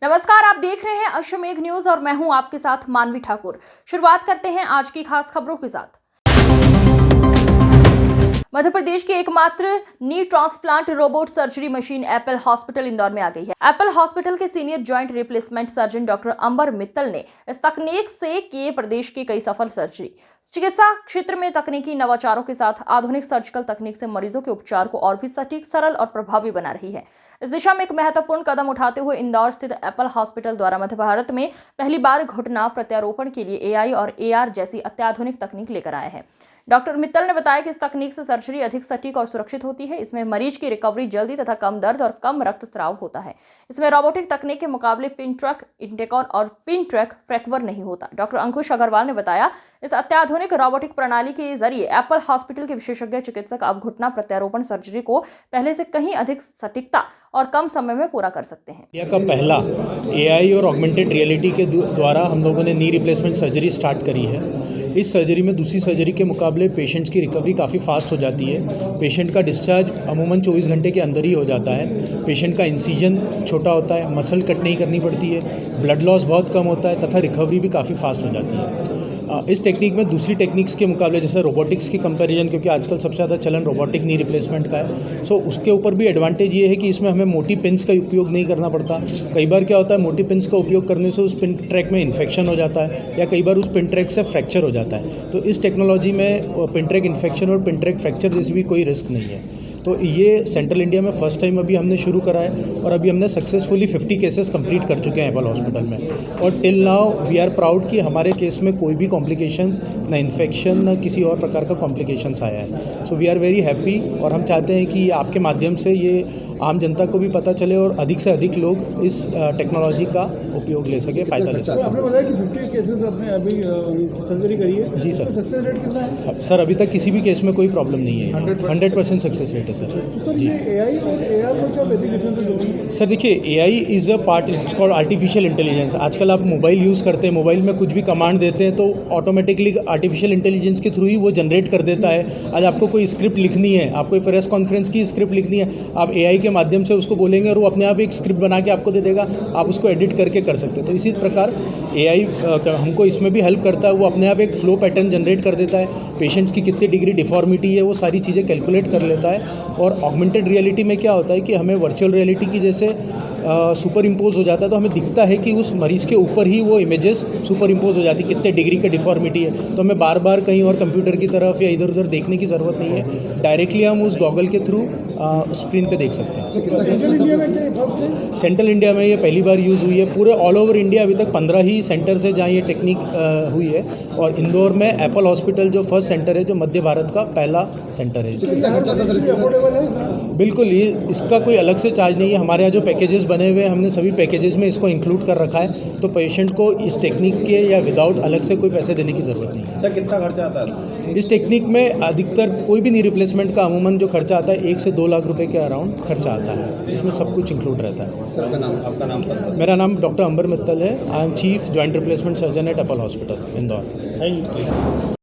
नमस्कार, आप देख रहे हैं अश्वमेघ न्यूज और मैं हूं आपके साथ मानवी ठाकुर। शुरुआत करते हैं आज की खास खबरों के साथ। मध्य प्रदेश की एकमात्र knee transplant robot surgery machine Apple hospital Indore में आ गई है। एप्पल हॉस्पिटल के senior joint replacement surgeon doctor Ambar Mittal ने इस तकनीक से किए प्रदेश की कई सफल सर्जरी। चिकित्सा क्षेत्र में तकनीकी नवाचारों के साथ आधुनिक सर्जिकल तकनीक से मरीजों के उपचार को और भी सटीक, सरल और प्रभावी बना रही है। इस दिशा में एक महत्वपूर्ण कदम उठाते हुए इंदौर स्थित एप्पल हॉस्पिटल द्वारा मध्य भारत में पहली बार घुटना प्रत्यारोपण के लिए एआई और एआर जैसी अत्याधुनिक तकनीक लेकर आए हैं। डॉक्टर मित्तल ने बताया कि इस तकनीक से सर्जरी अधिक सटीक और सुरक्षित होती है। इसमें मरीज की रिकवरी जल्दी तथा कम दर्द और कम रक्तस्राव होता है। इसमें रोबोटिक तकनीक के मुकाबले पिन ट्रैक इंटेकॉन और पिन ट्रैक फ्रैक्चर नहीं होता। डॉक्टर अंकुश अग्रवाल ने बताया, इस अत्याधुनिक रोबोटिक प्रणाली के जरिए एप्पल हॉस्पिटल के विशेषज्ञ चिकित्सक अब घुटना प्रत्यारोपण सर्जरी को पहले से कहीं अधिक सटीकता और कम समय में पूरा कर सकते हैं। इंडिया का पहला एआई और ऑगमेंटेड रियलिटी के द्वारा हम लोगों ने नी रिप्लेसमेंट सर्जरी स्टार्ट करी है। इस सर्जरी में दूसरी सर्जरी के मुकाबले पेशेंट्स की रिकवरी काफ़ी फास्ट हो जाती है। पेशेंट का डिस्चार्ज अमूमन 24 घंटे के अंदर ही हो जाता है। पेशेंट का इंसिजन छोटा होता है, मसल कट नहीं करनी पड़ती है, ब्लड लॉस बहुत कम होता है तथा रिकवरी भी काफ़ी फास्ट हो जाती है। इस टेक्निक में दूसरी टेक्निक्स के मुकाबले, जैसे रोबोटिक्स की कंपैरिजन, क्योंकि आजकल सबसे ज़्यादा चलन रोबोटिक नी रिप्लेसमेंट का है, सो उसके ऊपर भी एडवांटेज ये है कि इसमें हमें मोटी पिन्स का उपयोग नहीं करना पड़ता। कई बार क्या होता है, मोटी पिन्स का उपयोग करने से उस पिन ट्रैक में इन्फेक्शन हो जाता है या कई बार उस पिन ट्रैक से फ्रैक्चर हो जाता है। तो इस टेक्नोलॉजी में पिन ट्रैक इन्फेक्शन और पिन ट्रैक फ्रैक्चर जैसी भी कोई रिस्क नहीं है। तो ये सेंट्रल इंडिया में फर्स्ट टाइम अभी हमने शुरू करा है और अभी हमने सक्सेसफुली 50 केसेस कंप्लीट कर चुके हैं एप्पल हॉस्पिटल में। और till now we are proud कि हमारे केस में कोई भी कॉम्प्लिकेशंस, ना इन्फेक्शन, ना किसी और प्रकार का कॉम्प्लिकेशंस आया है। So we are very happy और हम चाहते हैं कि आपके माध्यम से ये आम जनता को भी पता चले और अधिक से अधिक लोग इस टेक्नोलॉजी का उपयोग ले सके, फ़ायदा ले सके। आपने बताया कि 50 केसेस आपने अभी सर्जरी करी है। जी सर। तो सक्सेस रेट कितना है? सर अभी तक किसी भी केस में कोई प्रॉब्लम नहीं है। 100% सक्सेस रेट है सर। तो सर ये एआई और एआर में क्या बेसिक डिफरेंस है? सर देखिए, AI is a part, it's called artificial intelligence. आजकल आप मोबाइल यूज़ करते हैं, मोबाइल में कुछ भी कमांड देते हैं तो ऑटोमेटिकली आर्टिफिशियल इंटेलिजेंस के थ्रू ही वो जनरेट कर देता है। आज आपको कोई स्क्रिप्ट लिखनी है, आपको प्रेस कॉन्फ्रेंस की स्क्रिप्ट लिखनी है, आप एआई के माध्यम से उसको बोलेंगे और वो अपने आप एक स्क्रिप्ट बना के आपको दे देगा, आप उसको एडिट करके कर सकते हैं। तो इसी प्रकार एआई हमको इसमें भी हेल्प करता है। वो अपने आप एक फ्लो पैटर्न जनरेट कर देता है, पेशेंट्स की कितनी डिग्री डिफॉर्मिटी है वो सारी चीज़ें कैलकुलेट कर लेता है। और ऑगमेंटेड रियलिटी में क्या होता है कि हमें वर्चुअल रियलिटी की जैसे सुपर इम्पोज हो जाता है, तो हमें दिखता है कि उस मरीज के ऊपर ही वो इमेजेस सुपर इम्पोज हो जाती है, कितने डिग्री का डिफॉर्मिटी है। तो हमें बार बार कहीं और कंप्यूटर की तरफ या इधर उधर देखने की ज़रूरत नहीं है, डायरेक्टली हम उस गॉगल के थ्रू स्क्रीन पे देख सकते हैं। सेंट्रल इंडिया में क्या फर्स्ट है? सेंट्रल इंडिया में ये पहली बार यूज़ हुई है। पूरे ऑल ओवर इंडिया अभी तक 15 ही सेंटर से जहाँ ये टेक्निक हुई है और इंदौर में एप्पल हॉस्पिटल जो फर्स्ट सेंटर है, जो मध्य भारत का पहला सेंटर है। अफोर्डेबल है? बिल्कुल, ये इसका कोई अलग से चार्ज नहीं है। हमारे यहाँ जो पैकेजेस बने हुए हैं, हमने सभी पैकेजेस में इसको इंक्लूड कर रखा है, तो पेशेंट को इस टेक्निक के या विदाउट अलग से कोई पैसे देने की ज़रूरत नहीं है। सर कितना खर्चा आता है इस टेक्निक में? अधिकतर कोई भी नी रिप्लेसमेंट का अमूमन जो खर्चा आता है 1 से 2 लाख रुपए के अराउंड खर्चा आता है, जिसमें सब कुछ इंक्लूड रहता है। सर आपका नाम? मेरा नाम डॉक्टर अंबर मित्तल है। I am chief joint replacement surgeon eight Apple hospital Indore. Thank you.